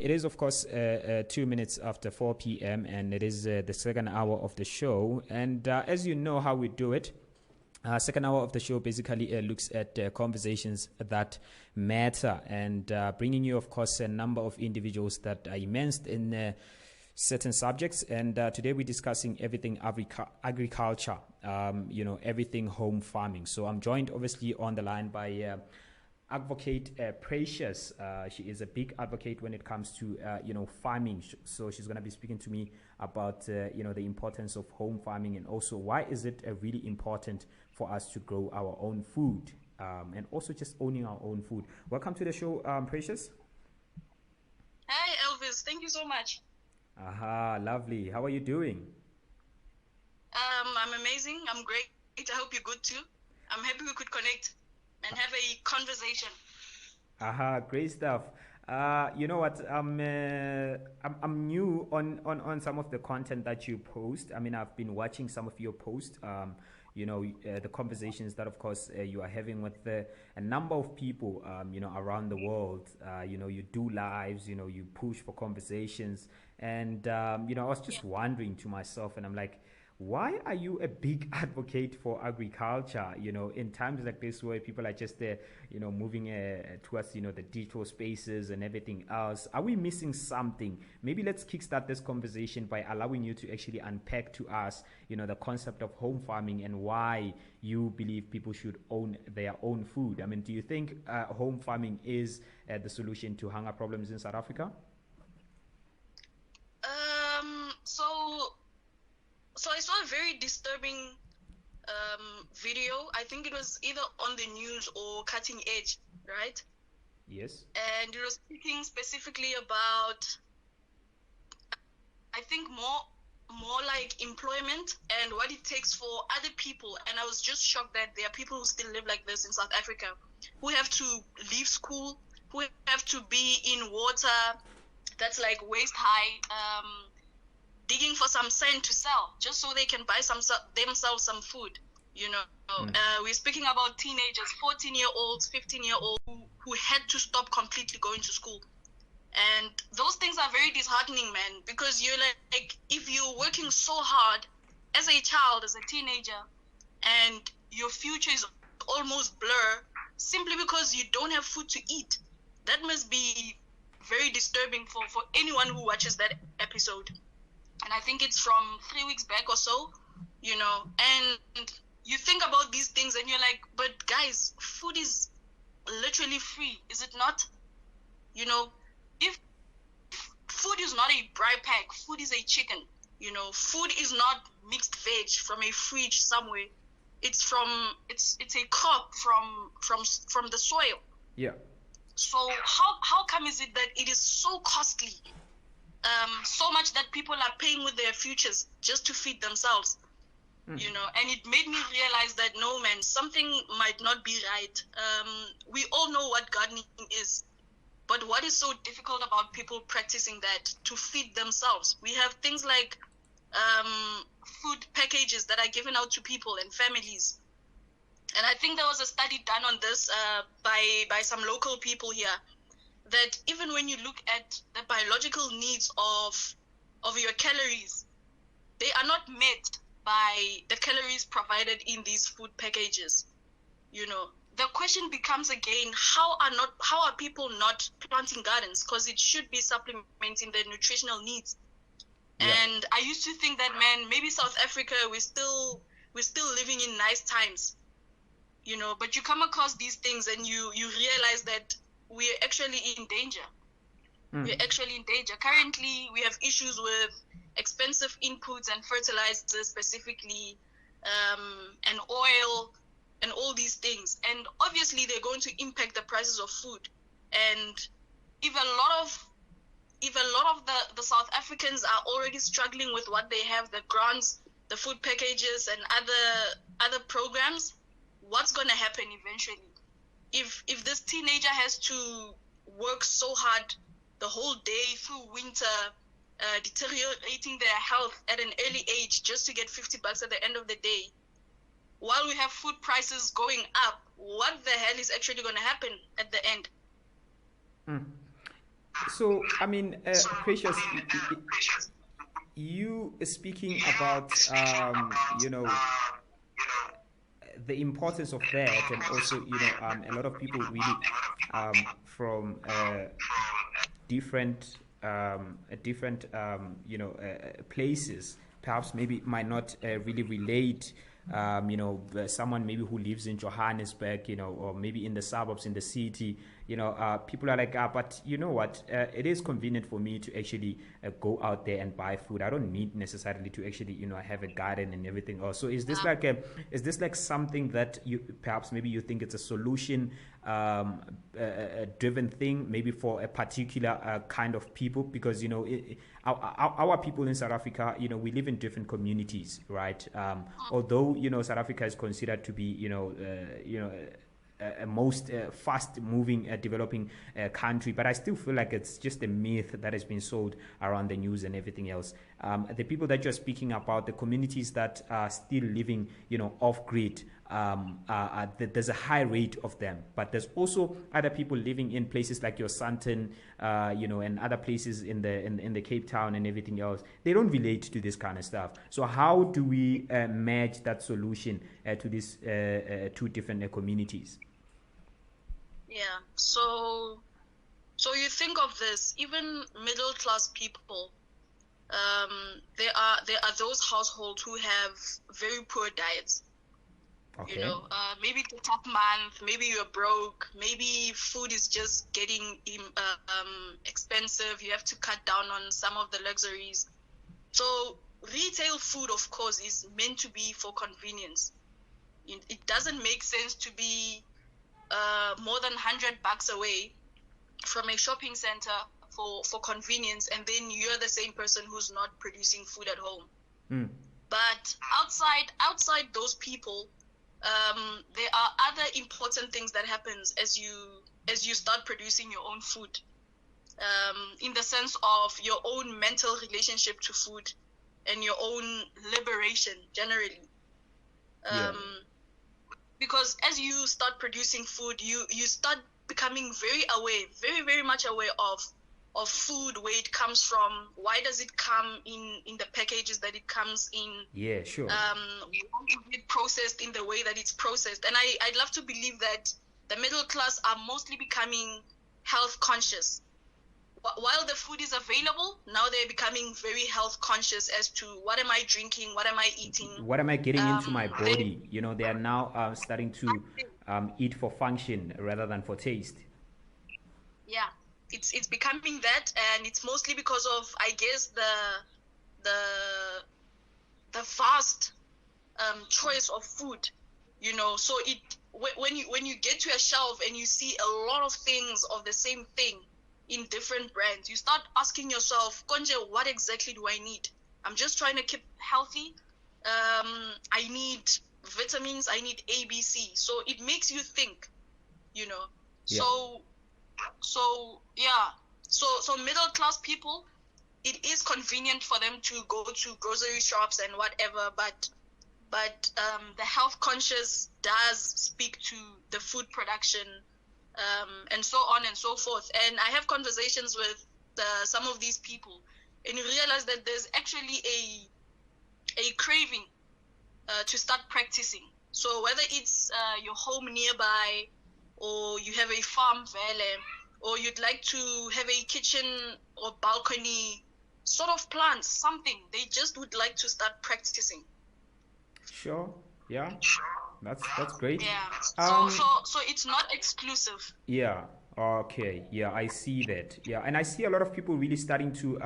It is, of course, 2 minutes after 4 p.m., and it is the second hour of the show. And as you know how we do it, second hour of the show basically looks at conversations that matter and bringing you, of course, a number of individuals that are immersed in certain subjects. And today we're discussing everything agriculture, everything home farming. So I'm joined, obviously, on the line by AgVocate Precious. She is a big advocate when it comes to farming. So she's going to be speaking to me about the importance of home farming, and also why is it really important for us to grow our own food, and also just owning our own food. Welcome to the show, Precious. Hi, Elvis. Thank you so much. Aha, lovely. How are you doing? I'm amazing. I'm great. I hope you're good too. I'm happy we could connect and have a conversation. Aha, great stuff. You know what? I'm new on some of the content that you post. I mean, I've been watching some of your posts. The conversations that, of course, you are having with a number of people, around the world. You do lives. You push for conversations, and I was just wondering to myself, and I'm like, why are you a big advocate for agriculture, in times like this where people are just moving towards, the digital spaces and everything else? Are we missing something? Maybe let's kickstart this conversation by allowing you to actually unpack to us, the concept of home farming and why you believe people should own their own food. I mean, do you think home farming is the solution to hunger problems in South Africa? So I saw a very disturbing video. I think it was either on the news or Cutting Edge, right? Yes. And it was speaking specifically about, I think, more like employment and what it takes for other people. And I was just shocked that there are people who still live like this in South Africa, who have to leave school, who have to be in water that's like waist high, digging for some sand to sell just so they can buy themselves some food. We're speaking about teenagers, 14-year-olds, 15-year-olds who had to stop completely going to school. And those things are very disheartening, man, because you're like, if you're working so hard as a child, as a teenager, and your future is almost blur simply because you don't have food to eat, that must be very disturbing for anyone who watches that episode. And I think it's from 3 weeks back or so, and you think about these things and you're like, but guys, food is literally free, is it not? If food is not a bribe pack, food is a chicken, food is not mixed veg from a fridge somewhere. It's a crop from the soil. Yeah. So how come is it that it is so costly? So much that people are paying with their futures just to feed themselves, and it made me realize that no, man, something might not be right. We all know what gardening is, but what is so difficult about people practicing that to feed themselves? We have things like food packages that are given out to people and families. And I think there was a study done on this by some local people here, that even when you look at the biological needs of your calories, they are not met by the calories provided in these food packages. The question becomes again, how are people not planting gardens? Because it should be supplementing their nutritional needs. Yeah. And I used to think that, man, maybe South Africa, we're still living in nice times, but you come across these things and you realize that we're actually in danger. We're actually in danger. Currently, we have issues with expensive inputs and fertilizers specifically, and oil and all these things. And obviously, they're going to impact the prices of food. And if a lot of the South Africans are already struggling with what they have, the grants, the food packages, and other programs, what's going to happen eventually? If this teenager has to work so hard the whole day through winter, deteriorating their health at an early age just to get $50 at the end of the day, while we have food prices going up, what the hell is actually going to happen at the end? So, I mean, Precious, you speaking about, the importance of that, and also, a lot of people really from different places perhaps maybe might not really relate. Someone maybe who lives in Johannesburg, or maybe in the suburbs in the city, people are like, but you know what, it is convenient for me to actually go out there and buy food. I don't need necessarily to actually have a garden and everything else. So is this like something that you perhaps maybe you think it's a solution driven thing, maybe for a particular kind of people? Because our people in South Africa, we live in different communities, right? Although South Africa is considered to be a most fast moving developing country, but I still feel like it's just a myth that has been sold around the news and everything else. The people that you're speaking about, the communities that are still living off grid, there's a high rate of them, but there's also other people living in places like your Sandton, and other places in the Cape Town and everything else. They don't relate to this kind of stuff. So how do we match that solution to these two different communities? Yeah. So you think of this, even middle class people, there are those households who have very poor diets. Okay. Maybe it's a tough month, maybe you're broke, maybe food is just getting expensive, you have to cut down on some of the luxuries. So retail food, of course, is meant to be for convenience. It doesn't make sense to be more than $100 away from a shopping center for convenience, and then you're the same person who's not producing food at home. But outside those people, there are other important things that happens as you start producing your own food, in the sense of your own mental relationship to food and your own liberation generally. Because as you start producing food, you start becoming very aware, very, very much aware of food, where it comes from, why does it come in the packages that it comes in. Yeah, sure. Why is it processed in the way that it's processed? And I'd love to believe that the middle class are mostly becoming health conscious. While the food is available, now they're becoming very health conscious as to what am I drinking, what am I eating, what am I getting into my body. They are now starting to eat for function rather than for taste. Yeah, it's becoming that, and it's mostly because of, I guess, the vast choice of food. So when you get to a shelf and you see a lot of things of the same thing in different brands, you start asking yourself, Konje, what exactly do I need? I'm just trying to keep healthy. I need vitamins, I need A, B, C. So it makes you think, Yeah. So middle class people, it is convenient for them to go to grocery shops and whatever, but the health conscious does speak to the food production, and so on and so forth. And I have conversations with some of these people, and you realize that there's actually a craving to start practicing. So whether it's your home nearby, or you have a farm valley, or you'd like to have a kitchen or balcony sort of plant, something, they just would like to start practicing. Sure. Yeah. That's great. Yeah. So it's not exclusive. Yeah. Okay. Yeah, I see that. Yeah, and I see a lot of people really starting to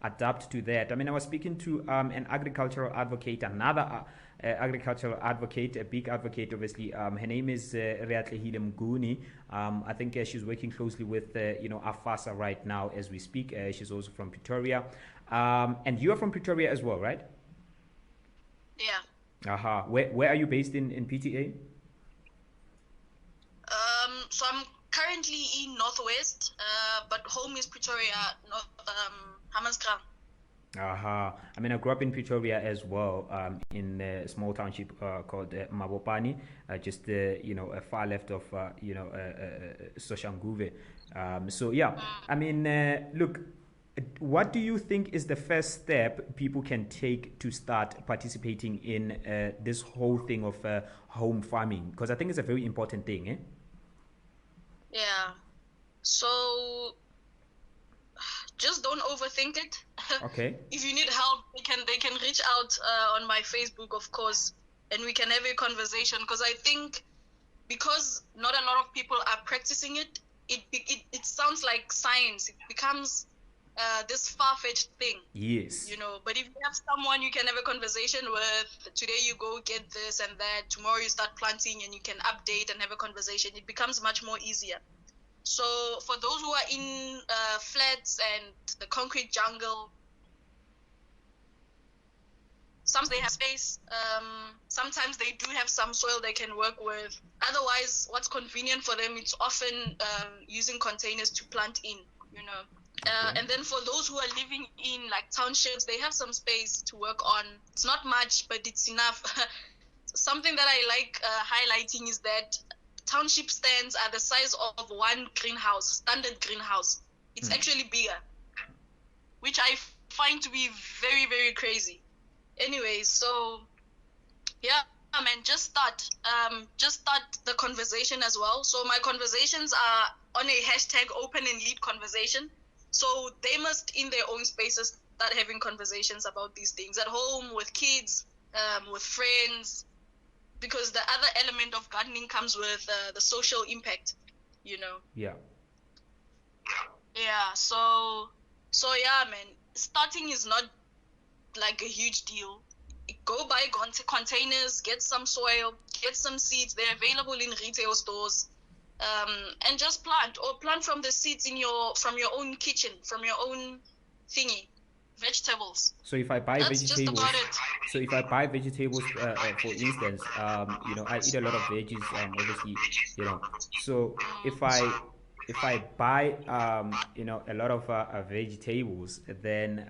adapt to that. I mean, I was speaking to an agricultural advocate, another agricultural advocate, a big advocate, obviously. Her name is Reatlehile Mguni. I think she's working closely with Afasa right now as we speak. She's also from Pretoria, and you are from Pretoria as well, right? Yeah. Aha. Where are you based in PTA? So I'm currently in Northwest, but home is Pretoria, North Hammanskraal. Aha. I mean, I grew up in Pretoria as well, in a small township called Mabopani, just far left of Soshanguve. So yeah, I mean, look, what do you think is the first step people can take to start participating in this whole thing of home farming? Because I think it's a very important thing, eh? Yeah. So just don't overthink it. Okay. If you need help, they can reach out on my Facebook, of course, and we can have a conversation. Because I think because not a lot of people are practicing it, it sounds like science. It becomes this far-fetched thing. Yes. But if you have someone you can have a conversation with, today you go get this and that, tomorrow you start planting and you can update and have a conversation, it becomes much more easier. So for those who are in flats and the concrete jungle, sometimes they have space, sometimes they do have some soil they can work with. Otherwise, what's convenient for them, it's often using containers to plant in, Okay. and then for those who are living in like townships, they have some space to work on. It's not much, but it's enough. Something that I like highlighting is that township stands are the size of one greenhouse, standard greenhouse. It's actually bigger, which I find to be very, very crazy. Anyway, so yeah, man, just start the conversation as well. So my conversations are on a hashtag open and lead conversation. So they must, in their own spaces, start having conversations about these things at home, with kids, with friends, because the other element of gardening comes with the social impact, Yeah. Yeah, so yeah, man, starting is not like a huge deal. Go buy containers, get some soil, get some seeds. They're available in retail stores, and just plant from the seeds from your own kitchen, from your own thingy, vegetables. So if I buy That's just vegetables, about it. for instance, I eat a lot of veggies, obviously, So if I buy, a lot of vegetables, then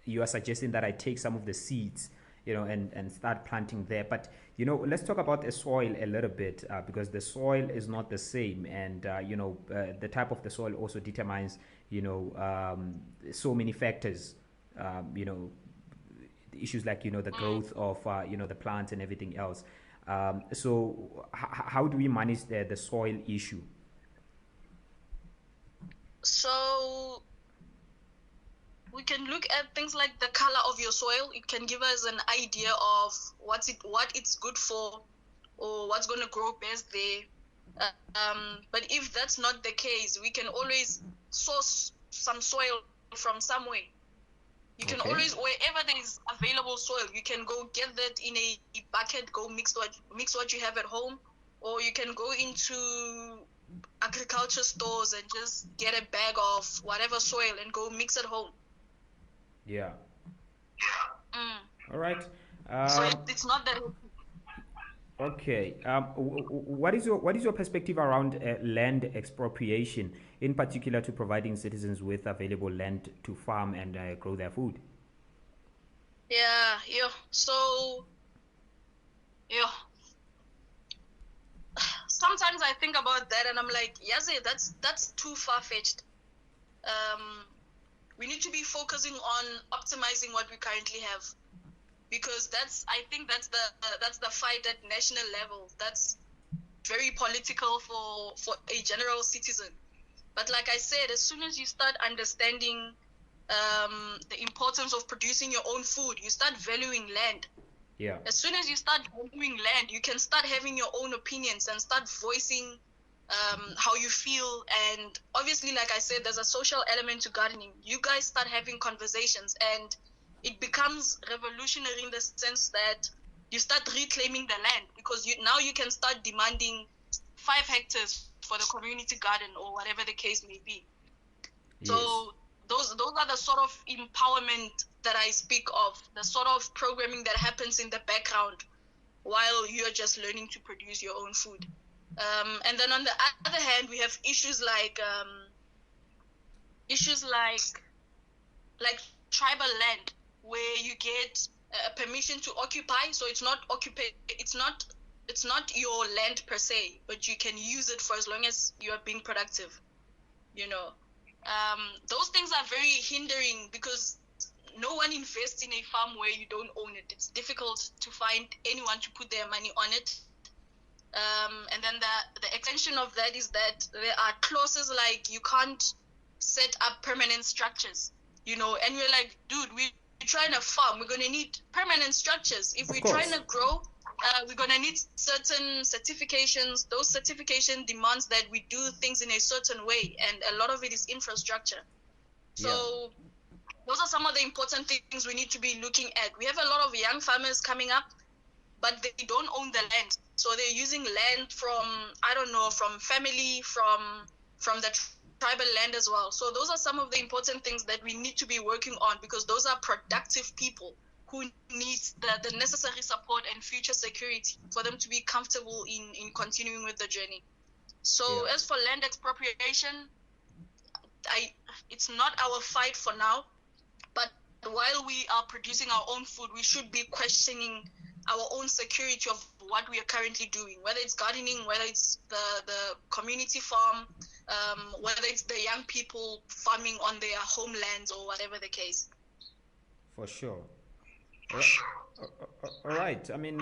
you are suggesting that I take some of the seeds, and start planting there. But let's talk about the soil a little bit, because the soil is not the same, and the type of the soil also determines, so many factors. Issues like the growth of the plants and everything else. So how do we manage the soil issue? So we can look at things like the color of your soil. It can give us an idea of what it's good for, or what's going to grow best there. But if that's not the case, we can always source some soil from somewhere. You can Okay. always, wherever there is available soil, you can go get that in a bucket, go mix what you have at home, or you can go into agriculture stores and just get a bag of whatever soil and go mix at home. Yeah. Mm. All right. So it's not that. Okay. What is your perspective around land expropriation, in particular to providing citizens with available land to farm and grow their food? Yeah. So, yeah. Sometimes I think about that and I'm like, yes, that's too far-fetched. We need to be focusing on optimizing what we currently have, because I think that's the fight at national level. That's very political for a general citizen. But like I said, as soon as you start understanding the importance of producing your own food, you start valuing land. Yeah. As soon as you start valuing land, you can start having your own opinions and start voicing how you feel. And obviously, like I said, there's a social element to gardening. You guys start having conversations and it becomes revolutionary in the sense that you start reclaiming the land, because now you can start demanding 5 hectares for the community garden or whatever the case may be. Yes. So those are the sort of empowerment that I speak of, the sort of programming that happens in the background while you're just learning to produce your own food. And then on the other hand, we have issues like tribal land, where you get permission to occupy. So it's not it's not your land per se, but you can use it for as long as you are being productive. Those things are very hindering because no one invests in a farm where you don't own it. It's difficult to find anyone to put their money on it. And then the extension of that is that there are clauses like you can't set up permanent structures, and we're like, dude, we're trying to farm. We're going to need permanent structures. If we're trying to grow, we're going to need certain certifications. Those certification demands that we do things in a certain way, and a lot of it is infrastructure. So those are some of the important things we need to be looking at. We have a lot of young farmers coming up, but they don't own the land. So they're using land from family, from the tribal land as well. So those are some of the important things that we need to be working on, because those are productive people who need the necessary support and future security for them to be comfortable in continuing with the journey. So as for land expropriation, it's not our fight for now, but while we are producing our own food, we should be questioning our own security of what we are currently doing, whether it's gardening, whether it's the community farm, whether it's the young people farming on their homelands or whatever the case. For sure. All right. I mean,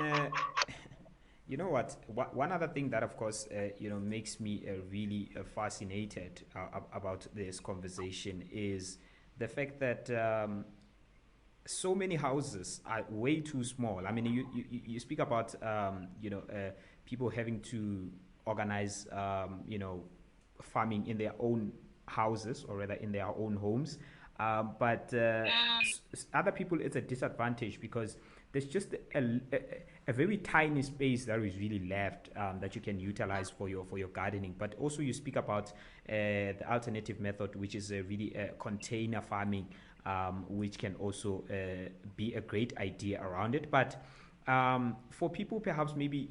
you know what? One other thing that, of course, makes me really fascinated about this conversation is the fact that so many houses are way too small. I mean, you speak about people having to organize farming in their own houses, or rather in their own homes, but other people, it's a disadvantage because there's just a very tiny space that is really left that you can utilize for your gardening. But also you speak about the alternative method, which is really container farming, which can also be a great idea around it. But for people perhaps maybe,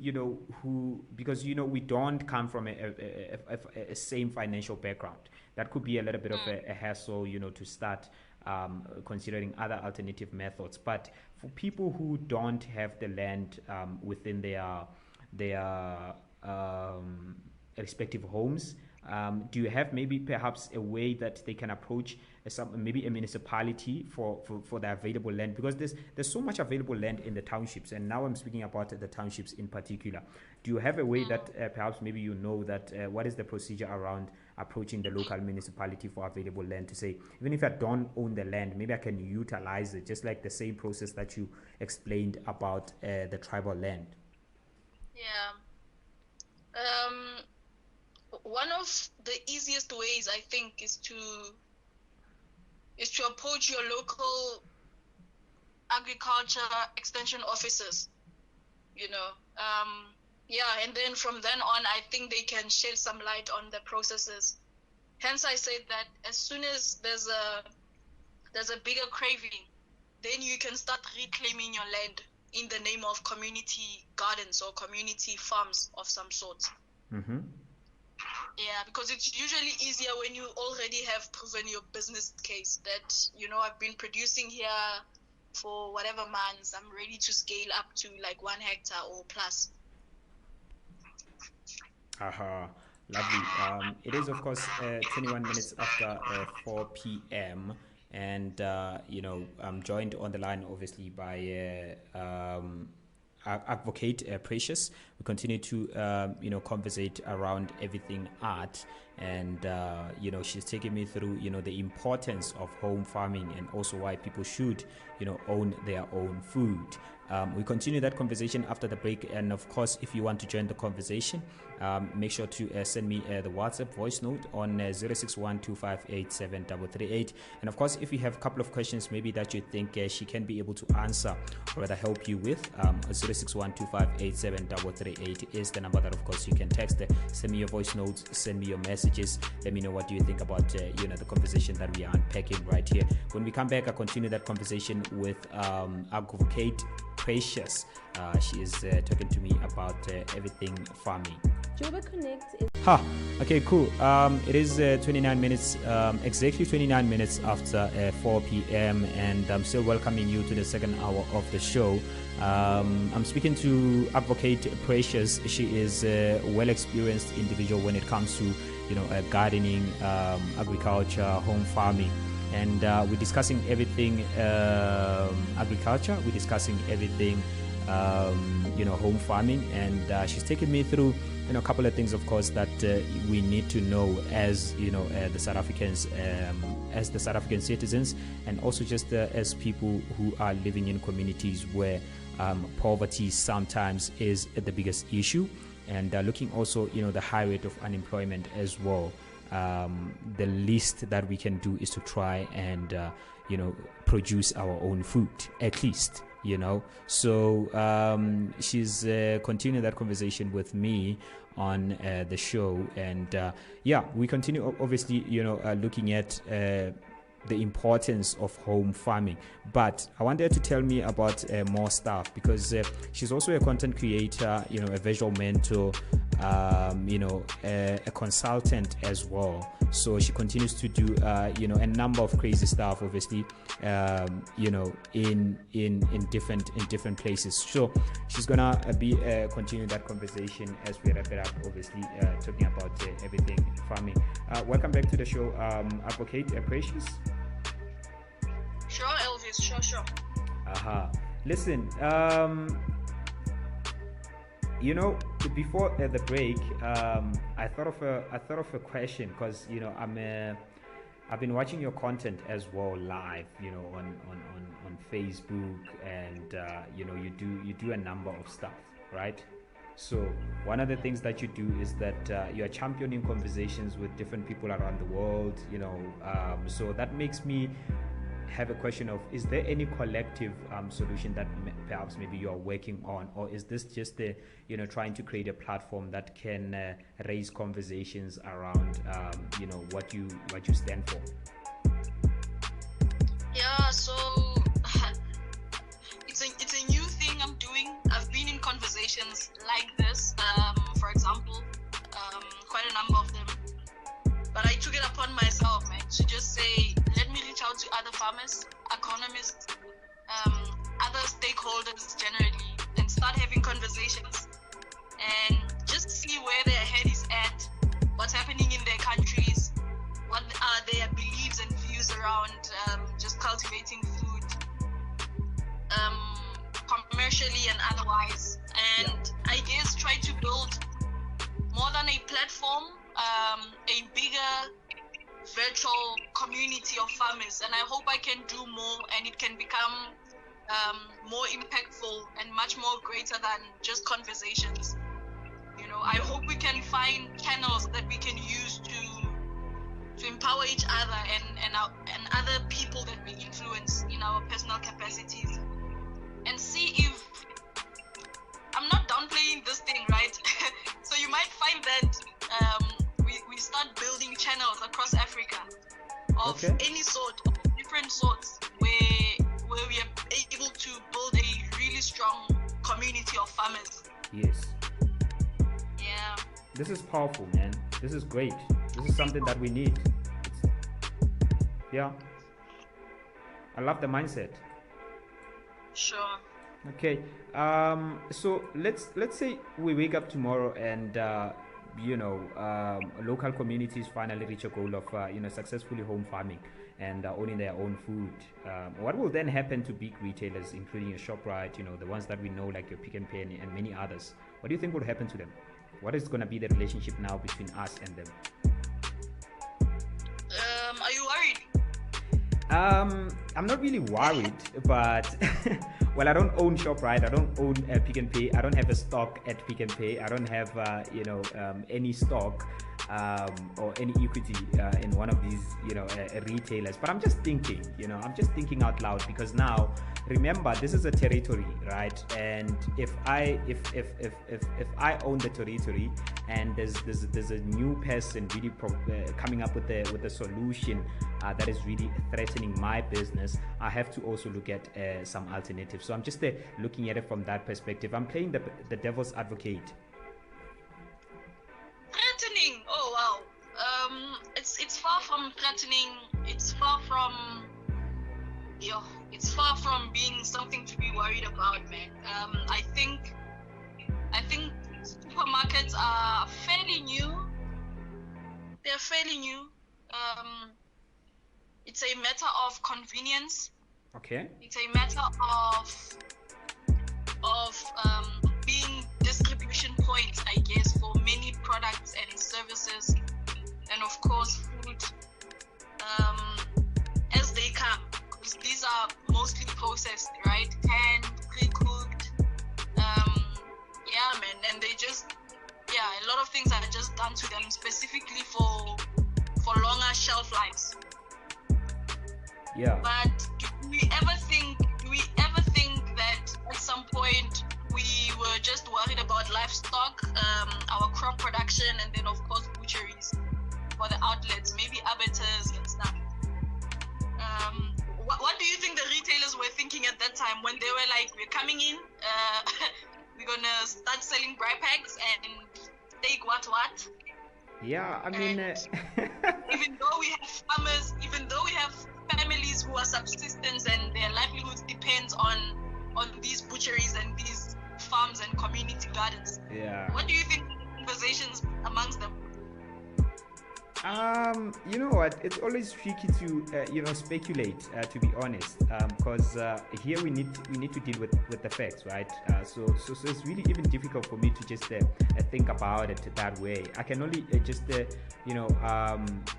who, because, we don't come from a same financial background, that could be a little bit of a hassle, to start considering other alternative methods. But for people who don't have the land within their respective homes, do you have maybe perhaps a way that they can approach maybe a municipality for the available land? Because there's so much available land in the townships, and now I'm speaking about the townships in particular. Do you have a way that perhaps maybe that what is the procedure around approaching the local municipality for available land, to say, even if I don't own the land, maybe I can utilize it, just like the same process that you explained about the tribal land? One of the easiest ways, I think, is to approach your local agriculture extension officers, and then from then on, I think they can shed some light on the processes. Hence, I said that as soon as there's a bigger craving, then you can start reclaiming your land in the name of community gardens or community farms of some sort. Mm-hmm. Yeah, because it's usually easier when you already have proven your business case that, I've been producing here for whatever months, I'm ready to scale up to like 1 hectare or plus. Lovely. It is, of course, 21 minutes after 4 p.m. And, I'm joined on the line, obviously, by AgVocate Precious. We continue to, conversate around everything art. And, she's taking me through, the importance of home farming and also why people should, own their own food. We continue that conversation after the break. And, of course, if you want to join the conversation, make sure to send me the WhatsApp voice note on 061-258-7338. And, of course, if you have a couple of questions maybe that you think she can be able to answer or rather help you with, 061-258-7338 is the number that, of course, you can text. Send me your voice notes, send me your messages. Let me know what you think about, the conversation that we are unpacking right here. When we come back, I'll continue that conversation with AgVocate Precious. She is talking to me about everything farming. Joburg Connect is... Okay, cool. It is 29 minutes, exactly 29 minutes after 4 p.m. and I'm still welcoming you to the second hour of the show. I'm speaking to AgVocate Precious. She is a well-experienced individual when it comes to, gardening, agriculture, home farming. And we're discussing everything agriculture. We're discussing everything, home farming. And she's taken me through, a couple of things, of course, that we need to know as, the South Africans, as the South African citizens, and also just as people who are living in communities where poverty sometimes is the biggest issue. And looking also, the high rate of unemployment as well. The least that we can do is to try and, produce our own food, at least, So she's continuing that conversation with me on the show. And, we continue, obviously, looking at the importance of home farming. But I want her to tell me about more stuff, because she's also a content creator, a visual mentor, a consultant as well. So she continues to do, a number of crazy stuff, obviously, in different places. So she's gonna be continuing that conversation as we wrap it up, obviously, talking about everything farming. Welcome back to the show, AgVocate Precious. Sure, Elvis. Sure. Listen, before the break, I thought of a question, because I've been watching your content as well live, on Facebook, and you do a number of stuff, right? So one of the things that you do is that you are championing conversations with different people around the world, so that makes me have a question of, is there any collective solution that perhaps maybe you are working on, or is this just trying to create a platform that can raise conversations around what you stand for? Yeah, so it's a new thing I'm doing. I've been in conversations like this, for example, quite a number of them. But I took it upon myself, man, to just say, let me reach out to other farmers, economists, other stakeholders generally, and start having conversations and just see where their head is at, what's happening in their countries, what are their beliefs and views around just cultivating food, commercially and otherwise. And I guess try to build more than a platform, a bigger virtual community of farmers, and I hope I can do more and it can become more impactful and much more greater than just conversations. I hope we can find channels that we can use to empower each other and other people that we influence in our personal capacities, and see if I'm not downplaying this thing, right? So you might find that we start building channels across Africa of any sort, of different sorts, where we are able to build a really strong community of farmers. Yes. Yeah. This is powerful, man. This is great. This is something that we need. Yeah. I love the mindset. Sure. Okay. So let's say we wake up tomorrow and local communities finally reach a goal of successfully home farming and owning their own food. What will then happen to big retailers, including your ShopRite, the ones that we know, like your Pick n Pay and many others? What do you think will happen to them? What is going to be the relationship now between us and them? Are you worried? I'm not really worried, but well, I don't own ShopRite, I don't own Pick n Pay, I don't have a stock at Pick n Pay, I don't have any stock or any equity in one of these retailers. But I'm just thinking, I'm just thinking out loud, because now remember, this is a territory, right? And if I own the territory and there's a new person really coming up with a solution that is really threatening my business, I have to also look at some alternatives. So I'm just looking at it from that perspective. I'm playing the devil's advocate. from threatening. It's far from, it's far from being something to be worried about, man. I think supermarkets are fairly new. They're fairly new. It's a matter of convenience. Okay. It's a matter of being distribution points, I guess, for many products and services, and of course food, as they come, because these are mostly processed, right? Canned, pre-cooked. Yeah, man, and they just, a lot of things are just done to them specifically for longer shelf lives. Yeah. But do we ever think that at some point we were just worried about livestock, our crop production, and then of course butcheries for the outlets, maybe abattoirs and stuff? What do you think the retailers were thinking at that time when they were like, we're coming in, we're gonna start selling dry packs and steak what? Yeah, I mean, even though we have farmers, even though we have families who are subsistence and their livelihoods depends on these butcheries and these farms and community gardens. Yeah. What do you think the conversations amongst them? You know what? It's always tricky to speculate. To be honest, because here we need to deal with the facts, right? So it's really even difficult for me to just think about it that way. I can only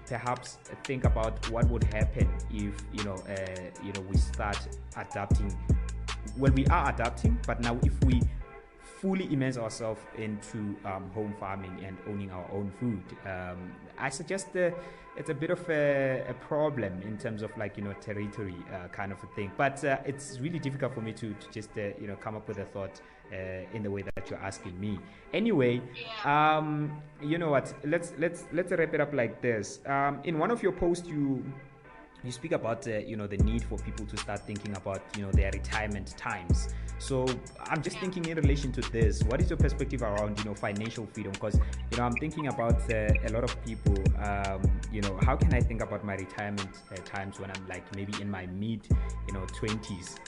perhaps think about what would happen if we start adapting. Well, we are adapting, but now if we fully immerse ourselves into home farming and owning our own food, I suggest it's a bit of a problem in terms of territory kind of a thing. But it's really difficult for me to just come up with a thought in the way that you're asking me. Anyway, you know what? Let's wrap it up like this. In one of your posts, you speak about the need for people to start thinking about their retirement times. So I'm just thinking in relation to this, what is your perspective around financial freedom? Because I'm thinking about a lot of people. How can I think about my retirement times when I'm maybe in my mid 20s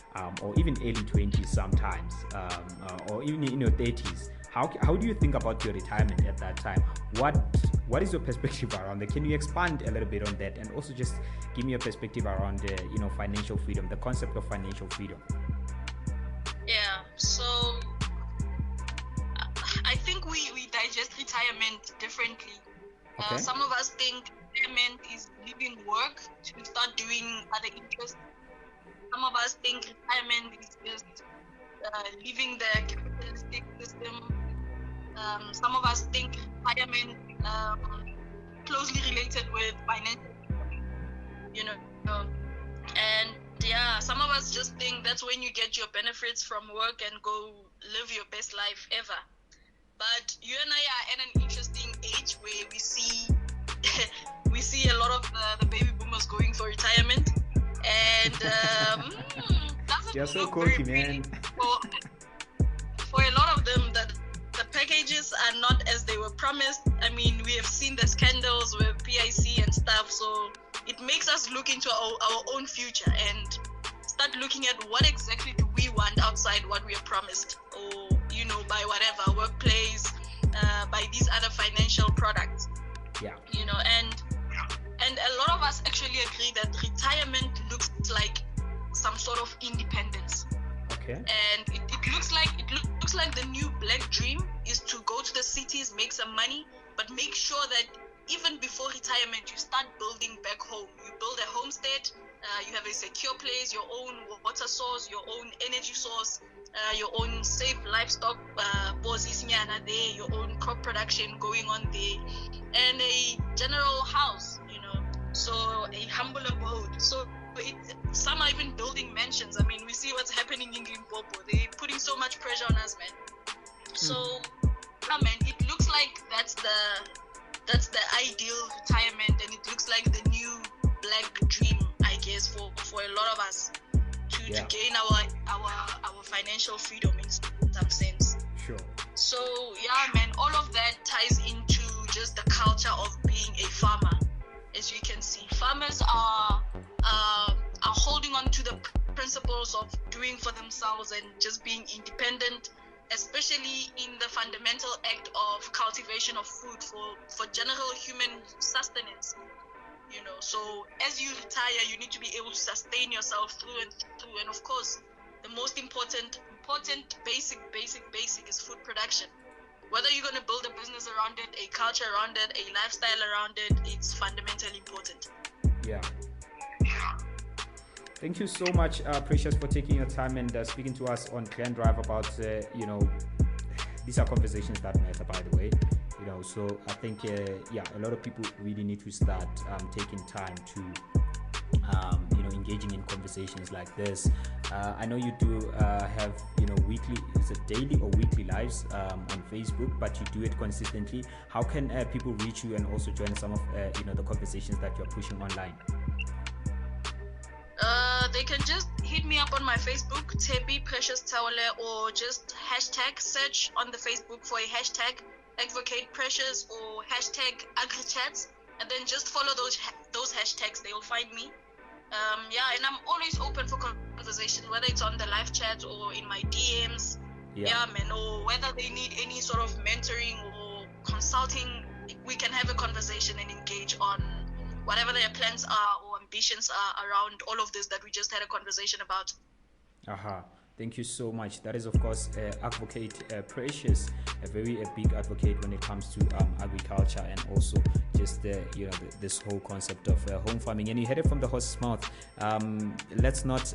or even early 20s sometimes, or even in your 30s? How do you think about your retirement at that time? What is your perspective around that? Can you expand a little bit on that, and also just give me a perspective around financial freedom, the concept of financial freedom? Yeah, so I think we digest retirement differently. Okay. Some of us think retirement is leaving work to start doing other interests. Some of us think retirement is just leaving the capitalistic system. Some of us think retirement closely related with financial, and some of us just think that's when you get your benefits from work and go live your best life ever. But you and I are at an interesting age where we see a lot of the baby boomers going for retirement, and doesn't You're so look cocky, very man. pretty for a lot of them. That the packages are not as they were promised. I mean, we have seen the scandals with PIC and stuff, so it makes us look into our own future and start looking at what exactly do we want outside what we are promised, or by whatever workplace, by these other financial products. Yeah. And a lot of us actually agree that retirement looks like some sort of independence. Okay. And it looks like the new black dream is to go to the cities, make some money, but make sure that even before retirement, you start building back home. You build a homestead, you have a secure place, your own water source, your own energy source, your own safe livestock, there, your own crop production going on there, and a general house, so a humble abode. So some are even building mansions. I mean, we see what's happening in Limpopo. They're putting so much pressure on us, man. So, it looks like that's the ideal retirement, and it looks like the new black dream, I guess, for a lot of us to gain our financial freedom in some sense. Sure. So all of that ties into just the culture of being a farmer, as you can see. Farmers are holding on to the principles of doing for themselves and just being independent, especially in the fundamental act of cultivation of food for general human sustenance. So as you retire, you need to be able to sustain yourself through and through. And of course, the most important basic is food production. Whether you're going to build a business around it, a culture around it, a lifestyle around it, it's fundamentally important. Yeah. Thank you so much, Precious, for taking your time and speaking to us on Glen Drive about, these are conversations that matter, by the way. So I think, a lot of people really need to start taking time to, engaging in conversations like this. I know you do have, weekly, is it daily or weekly lives on Facebook, but you do it consistently. How can people reach you and also join some of, the conversations that you're pushing online? They can just hit me up on my Facebook, Tebi Precious Tawale, or just hashtag search on the Facebook for a hashtag AgVocate Precious or hashtag AgriChats, and then just follow those hashtags. They will find me. And I'm always open for conversation, whether it's on the live chat or in my DMs. Or whether they need any sort of mentoring or consulting, we can have a conversation and engage on whatever their plans are or ambitions are around all of this that we just had a conversation about. Thank you so much. That is, of course, AgVocate Precious, a very big advocate when it comes to agriculture and also just this whole concept of home farming. And you heard it from the horse's mouth. Let's not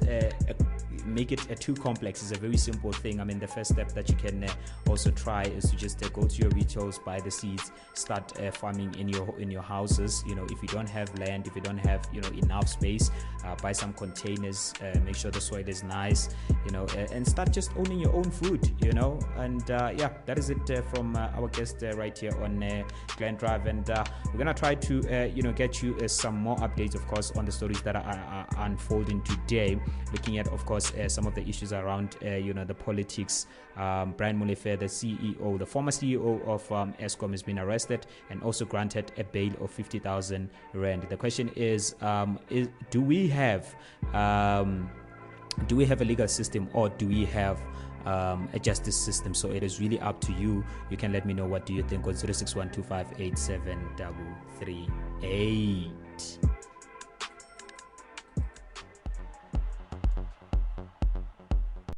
make it too complex. It's a very simple thing. I mean, the first step that you can also try is to just go to your retails, buy the seeds, start farming in your houses. If you don't have land, if you don't have enough space, buy some containers. Make sure the soil is nice. And start just owning your own food, and that is it from our guest right here on Glen Drive, and we're gonna try to get you some more updates, of course, on the stories that are unfolding today, looking at, of course, some of the issues around the politics. Brian Molefe, the former CEO of Eskom, has been arrested and also granted a bail of 50,000 rand. The question is do we have a legal system, or do we have a justice system? So it is really up to you. You can let me know what do you think on 0612587338.